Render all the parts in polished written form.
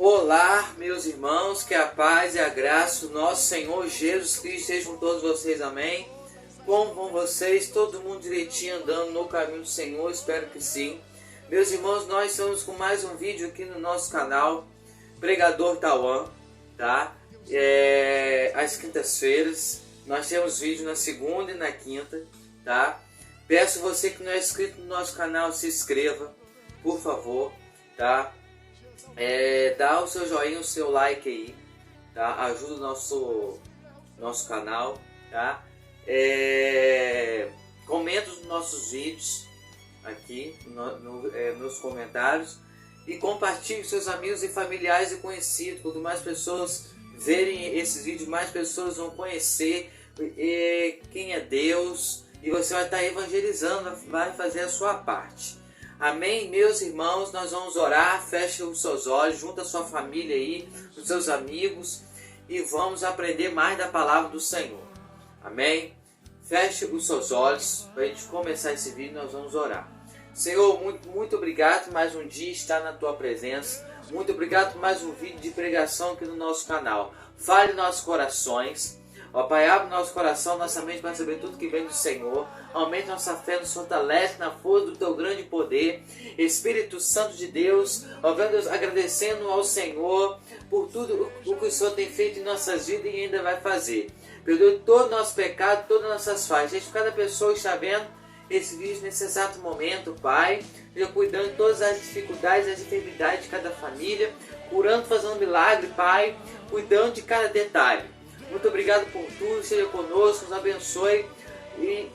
Olá, meus irmãos, que a paz e a graça do nosso Senhor Jesus Cristo estejam com todos vocês, amém? Como vão vocês? Todo mundo direitinho andando no caminho do Senhor? Espero que sim. Meus irmãos, nós estamos com mais um vídeo aqui no nosso canal, Pregador Tauan, tá? Às quintas-feiras, nós temos vídeo na segunda e na quinta, tá? Peço você que não é inscrito no nosso canal, se inscreva, por favor, tá? Dá o seu joinha, o seu like aí, tá? Ajuda o nosso canal, tá? Comenta os nossos vídeos aqui nos comentários e compartilhe com seus amigos e familiares e conhecidos. Quanto mais pessoas verem esses vídeos, mais pessoas vão conhecer quem é Deus, e você vai estar evangelizando, vai fazer a sua parte. Amém? Meus irmãos, nós vamos orar. Feche os seus olhos, junta a sua família aí, os seus amigos, e vamos aprender mais da palavra do Senhor. Amém? Feche os seus olhos para a gente começar esse vídeo. Nós vamos orar. Senhor, muito obrigado por mais um dia estar na tua presença. Muito obrigado por mais um vídeo de pregação aqui no nosso canal. Fale nossos corações. Ó Pai, abre nosso coração, nossa mente para saber tudo que vem do Senhor. Aumente nossa fé, nos fortalece na força do teu grande poder. Espírito Santo de Deus, ó Deus, agradecendo ao Senhor por tudo o que o Senhor tem feito em nossas vidas e ainda vai fazer. Perdoe todo o nosso pecado, todas as nossas falhas. Deixe cada pessoa está vendo esse vídeo nesse exato momento, Pai, cuidando de todas as dificuldades e as enfermidades de cada família, curando, fazendo milagre, Pai, cuidando de cada detalhe. Muito obrigado por tudo, seja conosco, nos abençoe e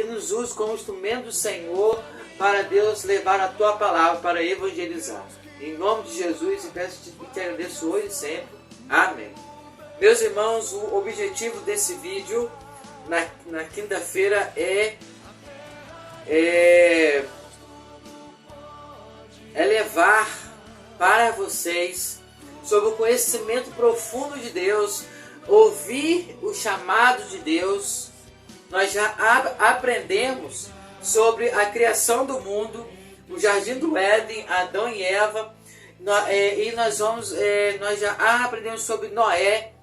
nos use como instrumento do Senhor para Deus levar a tua palavra para evangelizar. Em nome de Jesus, e te agradeço hoje e sempre. Amém. Meus irmãos, o objetivo desse vídeo na quinta-feira é levar para vocês sobre o conhecimento profundo de Deus, ouvir o chamado de Deus. Nós já aprendemos sobre a criação do mundo, o jardim do Éden, Adão e Eva, e nós já aprendemos sobre Noé,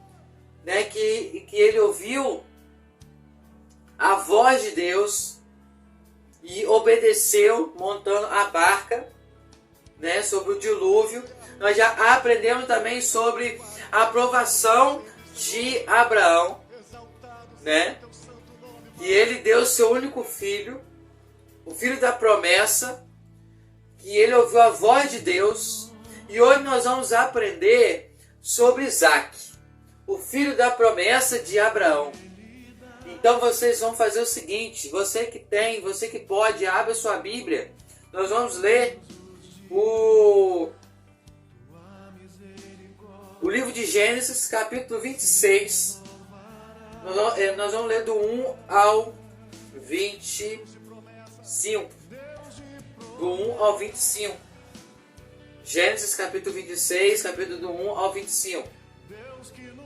né, que ele ouviu a voz de Deus e obedeceu, montando a barca, né, sobre o dilúvio. Nós já aprendemos também sobre a aprovação de Abraão, né? Que ele deu seu único filho, o filho da promessa, que ele ouviu a voz de Deus. E hoje nós vamos aprender sobre Isaac, o filho da promessa de Abraão. Então vocês vão fazer o seguinte: você que pode, abre a sua Bíblia. Nós vamos ler o livro de Gênesis, capítulo 26. Nós vamos ler do 1 ao 25. Do 1 ao 25. Gênesis, capítulo 26, capítulo do 1 ao 25.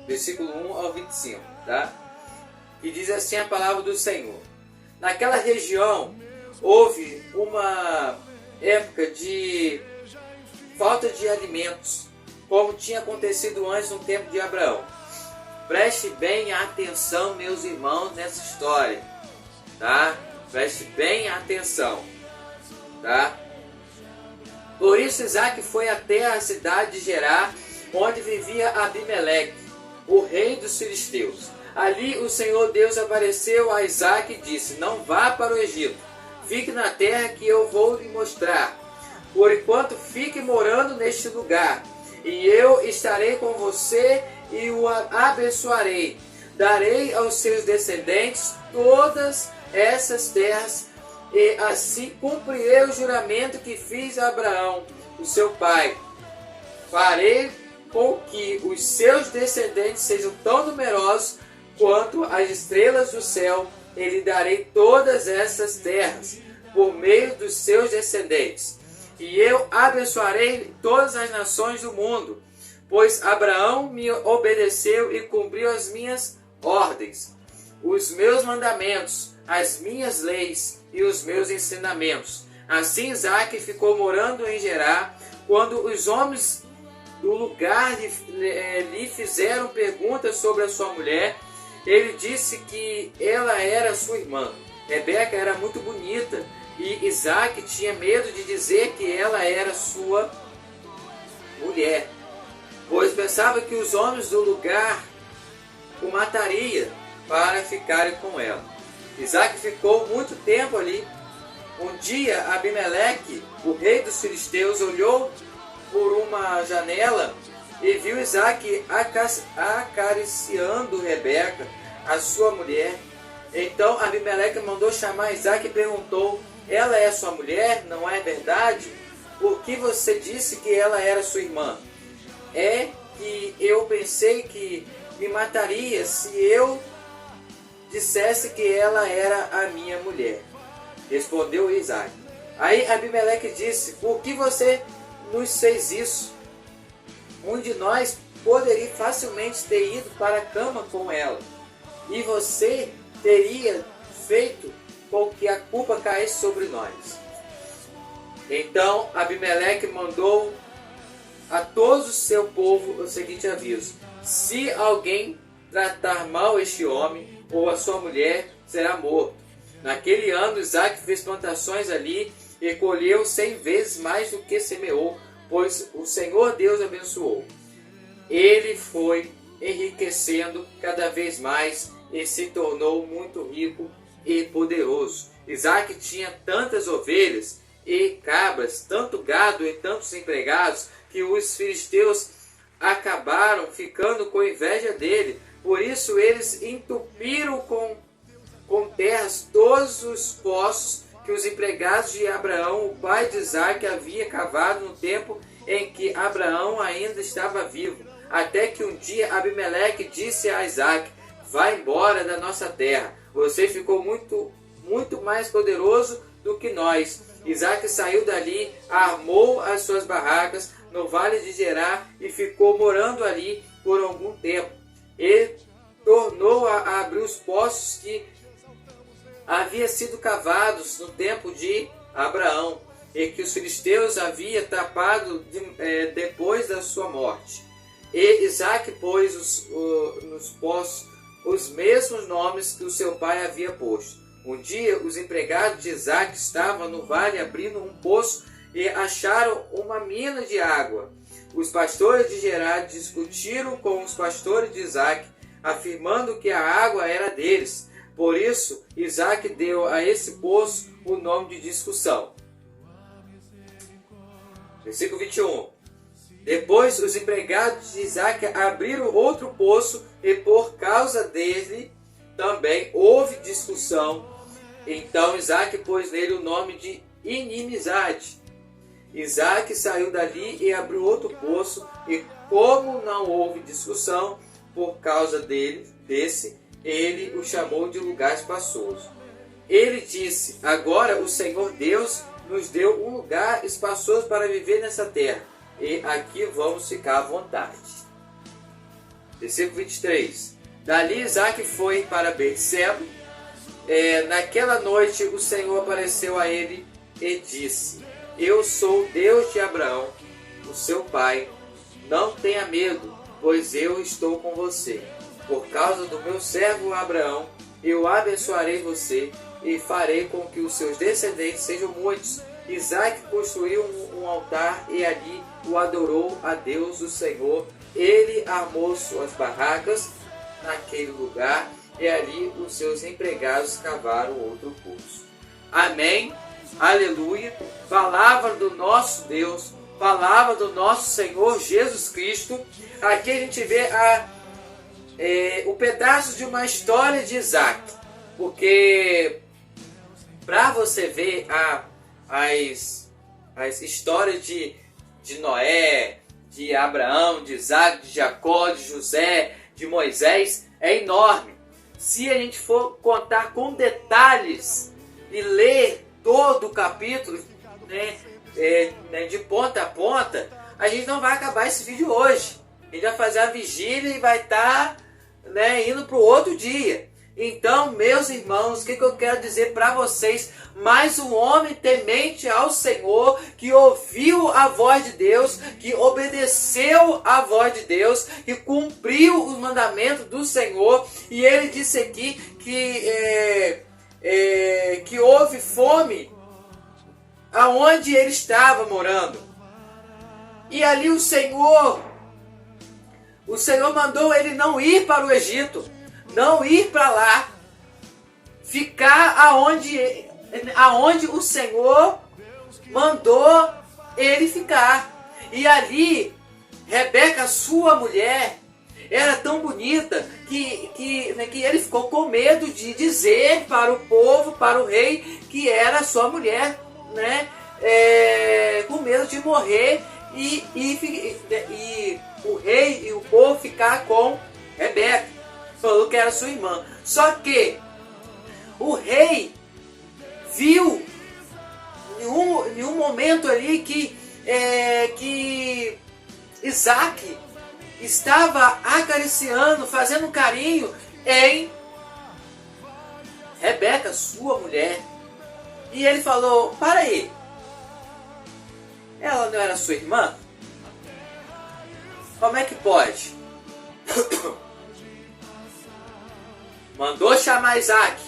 Versículo 1 ao 25, tá? E diz assim a palavra do Senhor. Naquela região houve uma época de falta de alimentos, como tinha acontecido antes no tempo de Abraão. Preste bem atenção, meus irmãos, nessa história, tá? Preste bem atenção, tá? Por isso Isaac foi até a cidade de Gerar, onde vivia Abimeleque, o rei dos filisteus. Ali o Senhor Deus apareceu a Isaac e disse: não vá para o Egito, fique na terra que eu vou lhe mostrar. Por enquanto fique morando neste lugar, e eu estarei com você e o abençoarei. Darei aos seus descendentes todas essas terras, e assim cumprirei o juramento que fiz a Abraão, o seu pai. Farei com que os seus descendentes sejam tão numerosos quanto as estrelas do céu, e lhe darei todas essas terras por meio dos seus descendentes. E eu abençoarei todas as nações do mundo, pois Abraão me obedeceu e cumpriu as minhas ordens, os meus mandamentos, as minhas leis e os meus ensinamentos. Assim Isaac ficou morando em Gerar. Quando os homens do lugar lhe fizeram perguntas sobre a sua mulher, ele disse que ela era sua irmã. Rebeca era muito bonita e Isaac tinha medo de dizer que ela era sua mulher, pois pensava que os homens do lugar o matariam para ficarem com ela. Isaac ficou muito tempo ali. Um dia Abimeleque, o rei dos filisteus, olhou por uma janela e viu Isaac acariciando Rebeca, a sua mulher. Então Abimeleque mandou chamar Isaac e perguntou: ela é sua mulher, não é verdade? Por que você disse que ela era sua irmã? É que eu pensei que me mataria se eu dissesse que ela era a minha mulher. Respondeu Isaac. Aí Abimeleque disse: por que você nos fez isso? Um de nós poderia facilmente ter ido para a cama com ela, e você teria feito com que a culpa caísse sobre nós. Então Abimeleque mandou a todo o seu povo o seguinte aviso: se alguém tratar mal este homem ou a sua mulher, será morto. Naquele ano Isaac fez plantações ali e colheu 100 vezes mais do que semeou, pois o Senhor Deus abençoou. Ele foi enriquecendo cada vez mais e se tornou muito rico e poderoso. Isaac tinha tantas ovelhas e cabras, tanto gado e tantos empregados, que os filisteus acabaram ficando com inveja dele. Por isso eles entupiram com terras todos os poços que os empregados de Abraão, o pai de Isaac, havia cavado no tempo em que Abraão ainda estava vivo. Até que um dia Abimeleque disse a Isaac: vá embora da nossa terra, você ficou muito mais poderoso do que nós. Isaac saiu dali, armou as suas barracas no vale de Gerar e ficou morando ali por algum tempo. Ele tornou a abrir os poços que havia sido cavados no tempo de Abraão e que os filisteus haviam tapado depois da sua morte. E Isaac pôs nos poços os mesmos nomes que o seu pai havia posto. Um dia os empregados de Isaac estavam no vale abrindo um poço e acharam uma mina de água. Os pastores de Gerar discutiram com os pastores de Isaac, afirmando que a água era deles. Por isso, Isaac deu a esse poço o nome de discussão. Versículo 21. Depois os empregados de Isaac abriram outro poço e por causa dele também houve discussão. Então Isaac pôs nele o nome de inimizade. Isaac saiu dali e abriu outro poço, e como não houve discussão por causa desse, ele o chamou de lugar espaçoso. Ele disse: agora o Senhor Deus nos deu um lugar espaçoso para viver nessa terra, e aqui vamos ficar à vontade. Versículo 23. Dali Isaac foi para Berseba. Naquela noite o Senhor apareceu a ele e disse: eu sou o Deus de Abraão, o seu pai. Não tenha medo, pois eu estou com você. Por causa do meu servo Abraão, eu abençoarei você e farei com que os seus descendentes sejam muitos. Isaac construiu um altar e ali o adorou a Deus, o Senhor. Ele armou suas barracas naquele lugar e ali os seus empregados cavaram outro poço. Amém. Aleluia. Palavra do nosso Deus, palavra do nosso Senhor Jesus Cristo. Aqui a gente vê o pedaço de uma história de Isaac, porque para você ver as histórias de Noé, de Abraão, de Isaac, de Jacó, de José, de Moisés, é enorme. Se a gente for contar com detalhes e ler todo o capítulo, de ponta a ponta, a gente não vai acabar esse vídeo hoje. A gente vai fazer a vigília e vai estar indo para o outro dia. Então, meus irmãos, o que eu quero dizer para vocês? Mais um homem temente ao Senhor, que ouviu a voz de Deus, que obedeceu a voz de Deus, que cumpriu os mandamentos do Senhor. E ele disse aqui que houve fome aonde ele estava morando. E ali o Senhor mandou ele não ir para o Egito, não ir para lá, ficar aonde o Senhor mandou ele ficar. E ali, Rebeca, sua mulher, era tão bonita que ele ficou com medo de dizer para o povo, para o rei, que era sua mulher, né? Com medo de morrer e o rei e o povo ficar com Rebeca. Falou que era sua irmã. Só que o rei viu em um momento ali que Isaac estava acariciando, fazendo um carinho em Rebeca, sua mulher. E ele falou: para aí, ela não era sua irmã? Como é que pode? Mandou chamar Isaac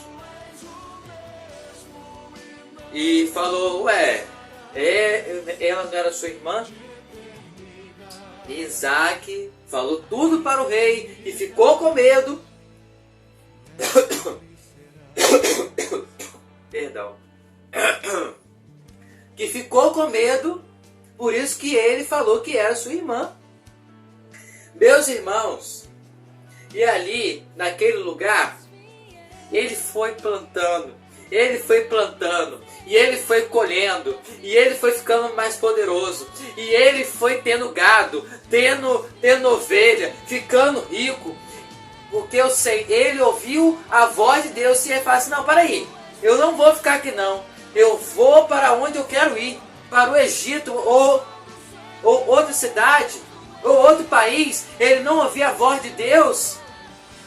e falou: ué, ela não era sua irmã? Isaac falou tudo para o rei e ficou com medo. Perdão. Que ficou com medo, por isso que ele falou que era sua irmã. Meus irmãos, e ali, naquele lugar, ele foi plantando, e ele foi colhendo, e ele foi ficando mais poderoso, e ele foi tendo gado, tendo ovelha, ficando rico, porque eu sei, ele ouviu a voz de Deus e ele falou assim: não, para aí, eu não vou ficar aqui não, eu vou para onde eu quero ir, para o Egito, ou outra cidade, ou outro país. Ele não ouvia a voz de Deus.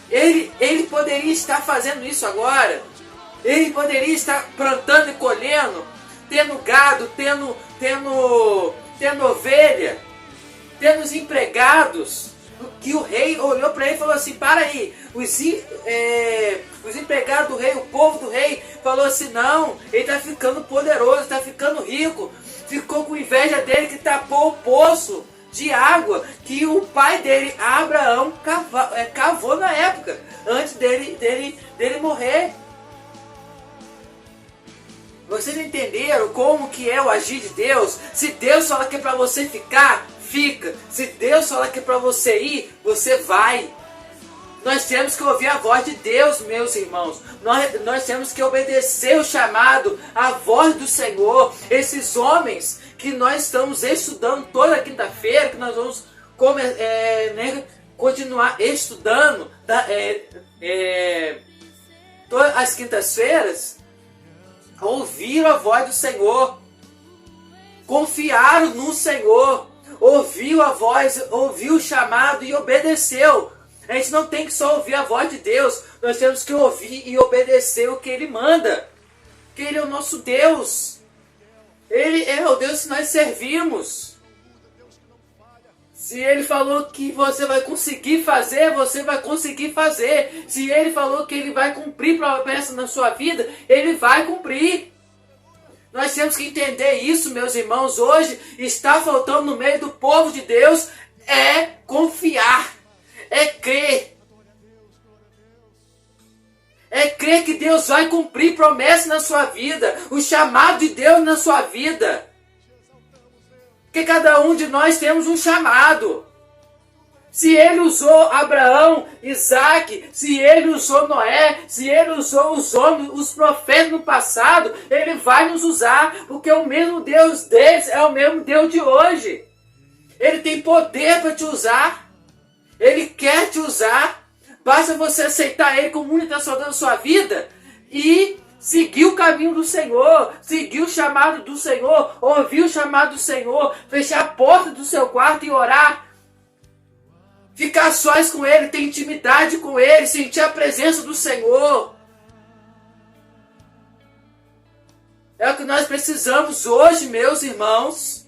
Ele poderia estar fazendo isso agora. Ele poderia estar plantando e colhendo, tendo gado, tendo ovelha, tendo os empregados. Que o rei olhou para ele e falou assim: para aí, os empregados do rei, o povo do rei, falou assim: não, ele está ficando poderoso, está ficando rico. Ficou com inveja dele, que tapou o poço de água que o pai dele, Abraão, cavou na época, antes dele morrer. Vocês entenderam como que é o agir de Deus? Se Deus fala que é para você ficar, fica. Se Deus fala que é para você ir, você vai. Nós temos que ouvir a voz de Deus, meus irmãos. Nós temos que obedecer o chamado, a voz do Senhor. Esses homens que nós estamos estudando toda quinta-feira, que nós vamos continuar estudando todas as quintas-feiras, ouviram a voz do Senhor, confiaram no Senhor, ouviu a voz, ouviu o chamado e obedeceu. A gente não tem que só ouvir a voz de Deus, nós temos que ouvir e obedecer o que Ele manda. Que Ele é o nosso Deus. Ele é o Deus que nós servimos. Se Ele falou que você vai conseguir fazer, você vai conseguir fazer. Se Ele falou que Ele vai cumprir promessa na sua vida, Ele vai cumprir. Nós temos que entender isso, meus irmãos. Hoje está faltando no meio do povo de Deus confiar. É crer. É crer que Deus vai cumprir promessa na sua vida. O chamado de Deus na sua vida. Porque cada um de nós temos um chamado. Se Ele usou Abraão, Isaac, se Ele usou Noé, se Ele usou os homens, os profetas no passado, Ele vai nos usar. Porque o mesmo Deus deles é o mesmo Deus de hoje. Ele tem poder para te usar. Ele quer te usar. Basta você aceitar Ele como único Salvador da sua vida e seguir o caminho do Senhor, seguir o chamado do Senhor, ouvir o chamado do Senhor, fechar a porta do seu quarto e orar. ficar sós com Ele, ter intimidade com Ele, sentir a presença do Senhor. É o que nós precisamos hoje, meus irmãos.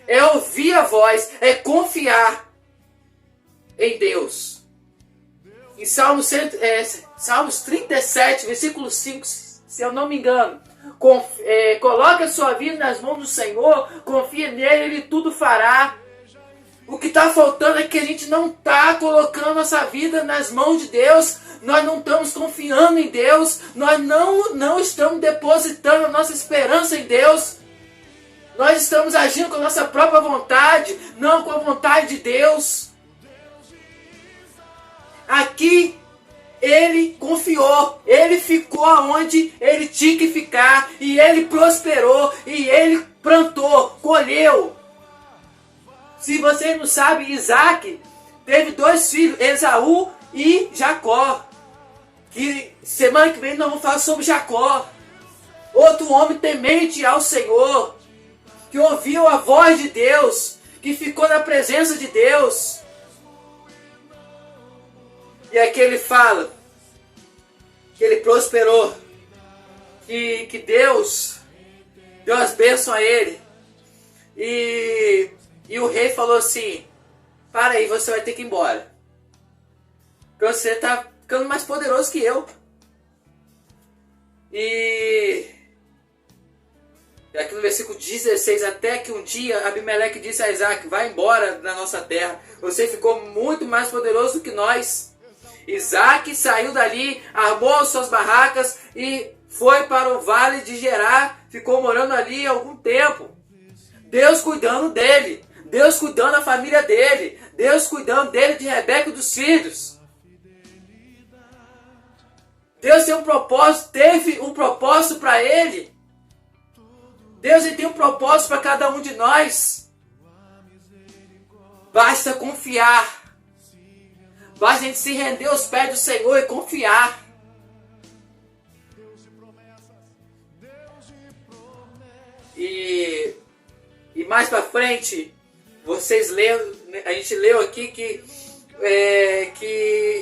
É ouvir a voz, é confiar em Deus. Em Salmos 37, versículo 5, se eu não me engano, coloque a sua vida nas mãos do Senhor, confia nele, Ele tudo fará. O que está faltando é que a gente não está colocando nossa vida nas mãos de Deus, nós não estamos confiando em Deus, nós não estamos depositando a nossa esperança em Deus, nós estamos agindo com a nossa própria vontade, não com a vontade de Deus. Aqui ele confiou, ele ficou onde ele tinha que ficar, e ele prosperou, e ele plantou, colheu. Se você não sabe, Isaac teve 2 filhos, Esaú e Jacó. Que semana que vem nós vamos falar sobre Jacó. Outro homem temente ao Senhor, que ouviu a voz de Deus, que ficou na presença de Deus. E aqui ele fala que ele prosperou, que Deus deu as bênçãos a ele. E o rei falou assim: para aí, você vai ter que ir embora, porque você está ficando mais poderoso que eu. E aqui no versículo 16, até que um dia Abimeleque disse a Isaac: vai embora da nossa terra, você ficou muito mais poderoso do que nós. Isaac saiu dali, armou suas barracas e foi para o vale de Gerar, ficou morando ali algum tempo. Deus cuidando dele, Deus cuidando da família dele, Deus cuidando dele, de Rebeca e dos filhos. Deus tem um propósito, teve um propósito para ele. Deus tem um propósito para cada um de nós. Basta confiar. Basta a gente se render aos pés do Senhor e confiar. E mais para frente, vocês leram, a gente leu aqui que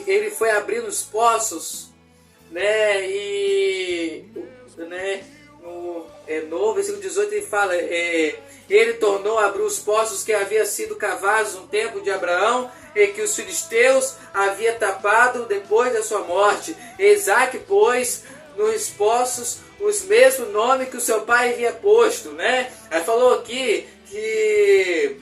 ele foi abrindo os poços, né? E no versículo 18 ele fala: ele tornou a abrir os poços que haviam sido cavados no tempo de Abraão e que os filisteus haviam tapado depois da sua morte. Isaac pôs nos poços os mesmos nomes que o seu pai havia posto, né? Aí falou aqui que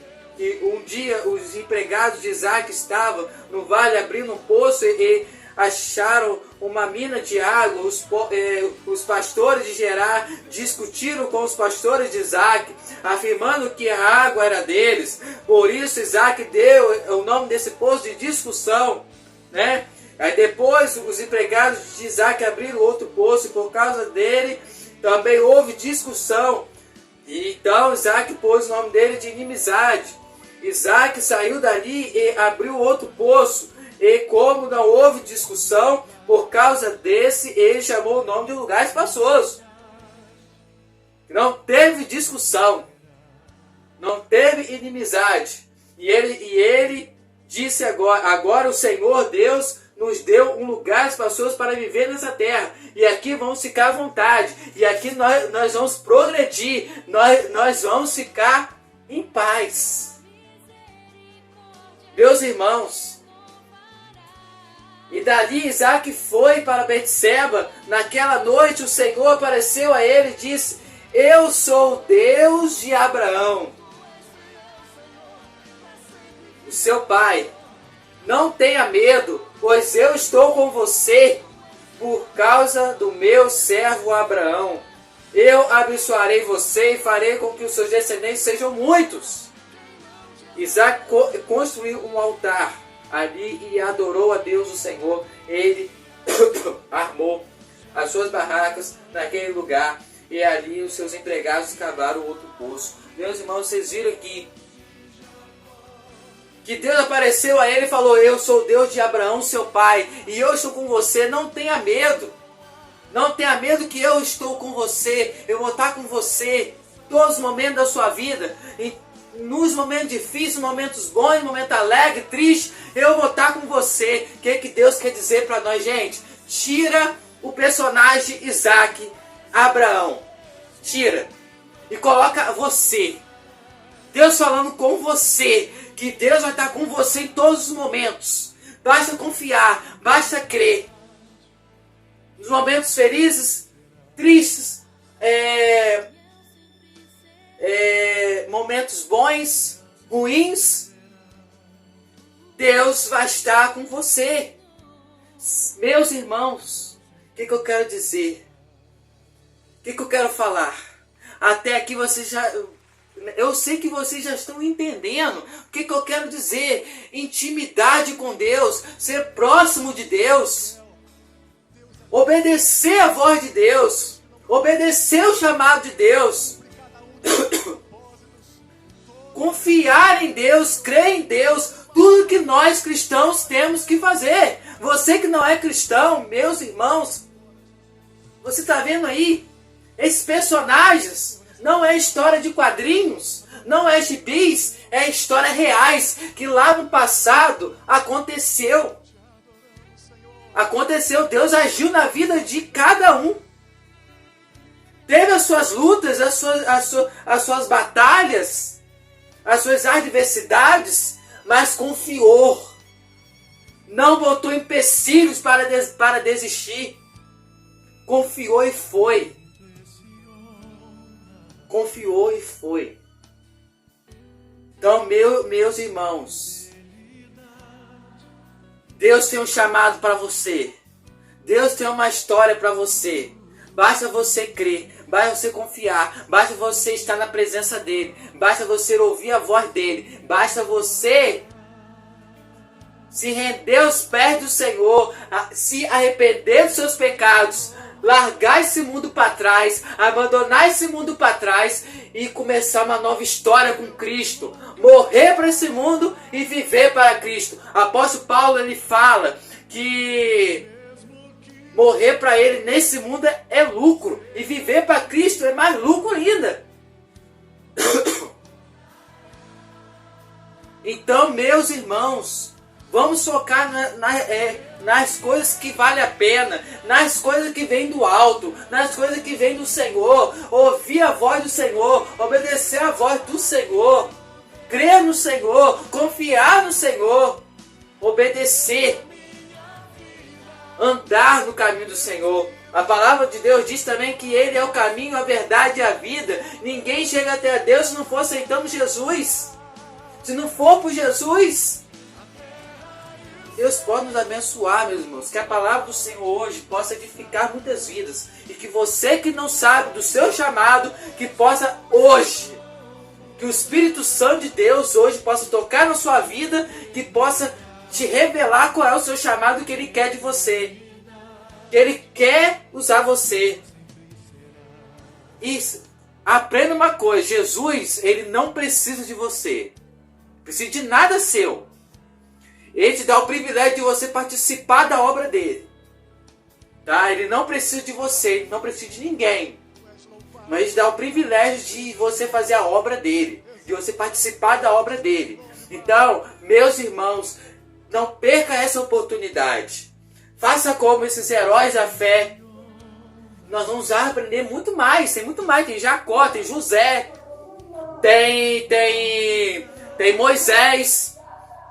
um dia os empregados de Isaac estavam no vale abrindo um poço e acharam uma mina de água. Os pastores de Gerar discutiram com os pastores de Isaac, afirmando que a água era deles. Por isso Isaac deu o nome desse poço de discussão, né? Aí depois os empregados de Isaac abriram outro poço e por causa dele também houve discussão. E então Isaac pôs o nome dele de inimizade. Isaac saiu dali e abriu outro poço. E como não houve discussão, por causa desse, ele chamou o nome de lugar espaçoso. Não teve discussão. Não teve inimizade. E ele disse agora o Senhor Deus nos deu um lugar espaçoso para viver nessa terra. E aqui vamos ficar à vontade. E aqui nós vamos progredir. Nós vamos ficar em paz. Meus irmãos, e dali Isaac foi para Betseba. Naquela noite o Senhor apareceu a ele e disse: eu sou o Deus de Abraão, o seu pai. Não tenha medo, pois eu estou com você por causa do meu servo Abraão. Eu abençoarei você e farei com que os seus descendentes sejam muitos. Isaac construiu um altar ali e adorou a Deus o Senhor. Ele armou as suas barracas naquele lugar e ali os seus empregados cavaram outro poço. Meus irmãos, vocês viram aqui que Deus apareceu a ele e falou: eu sou o Deus de Abraão, seu pai, e eu estou com você. Não tenha medo. Não tenha medo que eu estou com você. Eu vou estar com você todos os momentos da sua vida. nos momentos difíceis, momentos bons, momento alegre, triste, eu vou estar com você. O que Deus quer dizer para nós, gente? Tira o personagem Isaac, Abraão. Tira. E coloca você. Deus falando com você. Que Deus vai estar com você em todos os momentos. Basta confiar, basta crer. Nos momentos felizes, tristes, momentos bons, ruins, Deus vai estar com você. Meus irmãos, o que eu quero dizer? O que eu quero falar? Até aqui vocês já... Eu sei que vocês já estão entendendo o que eu quero dizer. Intimidade com Deus, ser próximo de Deus, obedecer a voz de Deus, obedecer o chamado de Deus, confiar em Deus, crer em Deus, tudo que nós cristãos temos que fazer. Você que não é cristão, meus irmãos, você está vendo aí? Esses personagens não é história de quadrinhos, não é gibis, é história reais, que lá no passado aconteceu. Aconteceu, Deus agiu na vida de cada um. Teve as suas lutas, as suas batalhas, as suas adversidades, mas confiou. Não botou empecilhos para desistir. Confiou e foi. Confiou e foi. Então, meus irmãos, Deus tem um chamado para você. Deus tem uma história para você. Basta você crer, basta você confiar, basta você estar na presença dele, basta você ouvir a voz dele, basta você se render aos pés do Senhor, se arrepender dos seus pecados, largar esse mundo para trás, abandonar esse mundo para trás e começar uma nova história com Cristo. Morrer para esse mundo e viver para Cristo. Apóstolo Paulo, ele fala que morrer para ele nesse mundo é lucro. E viver para Cristo é mais lucro ainda. Então, meus irmãos, vamos focar nas coisas que valem a pena, nas coisas que vêm do alto, nas coisas que vêm do Senhor, ouvir a voz do Senhor, obedecer a voz do Senhor, crer no Senhor, confiar no Senhor, obedecer, andar no caminho do Senhor. A palavra de Deus diz também que Ele é o caminho, a verdade e a vida. Ninguém chega até a Deus se não for aceitando Jesus. Se não for por Jesus, Deus pode nos abençoar, meus irmãos. Que a palavra do Senhor hoje possa edificar muitas vidas. E que você que não sabe do seu chamado, que possa hoje, que o Espírito Santo de Deus hoje possa tocar na sua vida, que possa te revelar qual é o seu chamado que Ele quer de você. Que Ele quer usar você. Isso. Aprenda uma coisa. Jesus, Ele não precisa de você. Precisa de nada seu. Ele te dá o privilégio de você participar da obra dele. Tá? Ele não precisa de você, ele não precisa de ninguém. Mas ele te dá o privilégio de você fazer a obra dele, de você participar da obra dele. Então, meus irmãos, não perca essa oportunidade. Faça como esses heróis da fé. Nós vamos aprender muito mais, tem muito mais. Tem Jacó, tem José, tem Moisés,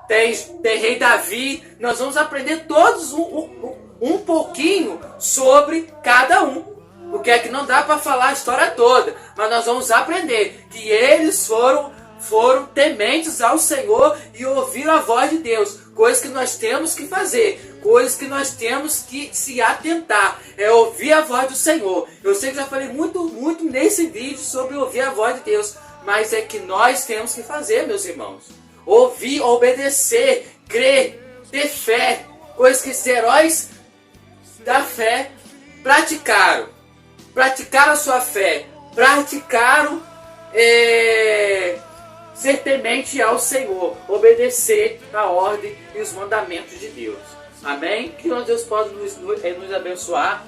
tem rei Davi. Nós vamos aprender todos um pouquinho sobre cada um. Porque é que não dá para falar a história toda, mas nós vamos aprender que eles foram tementes ao Senhor e ouviram a voz de Deus. Coisas que nós temos que fazer, coisas que nós temos que se atentar, é ouvir a voz do Senhor. Eu sei que já falei muito nesse vídeo sobre ouvir a voz de Deus, mas é que nós temos que fazer, meus irmãos. Ouvir, obedecer, crer, ter fé. Coisas que os heróis da fé praticaram. Praticaram a sua fé. Praticaram ser temente ao Senhor. Obedecer a ordem e os mandamentos de Deus. Amém? Que Deus possa nos abençoar.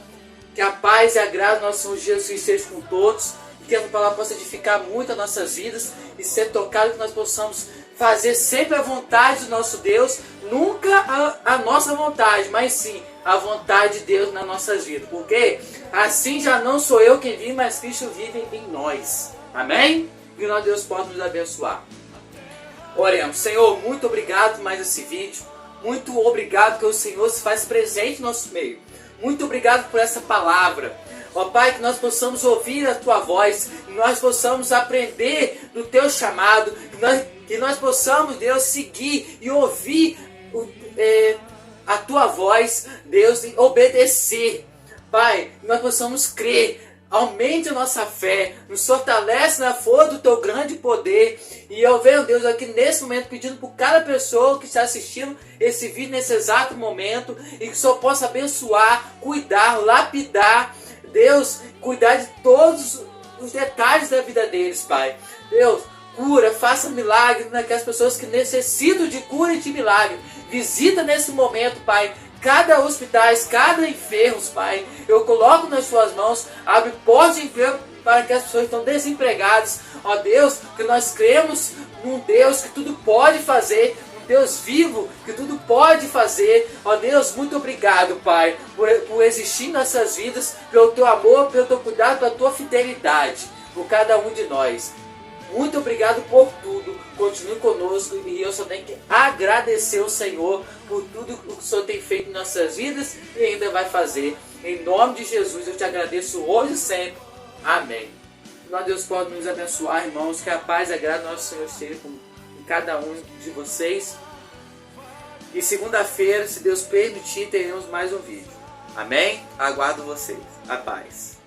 Que a paz e a graça do nosso Senhor Jesus Cristo esteja com todos. que a tua palavra possa edificar muito as nossas vidas e ser tocado, que nós possamos fazer sempre a vontade do nosso Deus, nunca a nossa vontade, mas sim a vontade de Deus nas nossas vidas. Porque assim já não sou eu quem vive, mas Cristo vive em nós. Amém? Que nosso Deus possa nos abençoar. Oremos. Senhor, muito obrigado por mais esse vídeo. Muito obrigado que o Senhor se faz presente no nosso meio. Muito obrigado por essa palavra. Ó Pai, que nós possamos ouvir a Tua voz, que nós possamos aprender do Teu chamado, que nós possamos, Deus, seguir e ouvir a Tua voz, Deus, e obedecer. Pai, que nós possamos crer. Aumente a nossa fé, nos fortalece na força do Teu grande poder. E eu venho, Deus, aqui nesse momento pedindo por cada pessoa que está assistindo esse vídeo nesse exato momento, e que o Senhor possa abençoar, cuidar, lapidar, Deus, cuidar de todos os detalhes da vida deles, Pai. Deus, cura, faça milagre naquelas pessoas que necessitam de cura e de milagre. Visita nesse momento, Pai, cada hospitais, cada enfermo, Pai. Eu coloco nas Suas mãos, abre portas de emprego para que as pessoas estão desempregadas. Ó Deus, que nós cremos num Deus que tudo pode fazer, um Deus vivo que tudo pode fazer. Ó Deus, muito obrigado, Pai, por existir em nossas vidas, pelo Teu amor, pelo Teu cuidado, pela Tua fidelidade por cada um de nós. Muito obrigado por tudo. Continue conosco e eu só tenho que agradecer ao Senhor por tudo o que o Senhor tem feito em nossas vidas e ainda vai fazer. Em nome de Jesus eu te agradeço hoje e sempre. Amém. Nós, Deus, pode nos abençoar, irmãos. Que a paz e a graça do nosso Senhor esteja com cada um de vocês. E segunda-feira, se Deus permitir, teremos mais um vídeo. Amém? Aguardo vocês. A paz.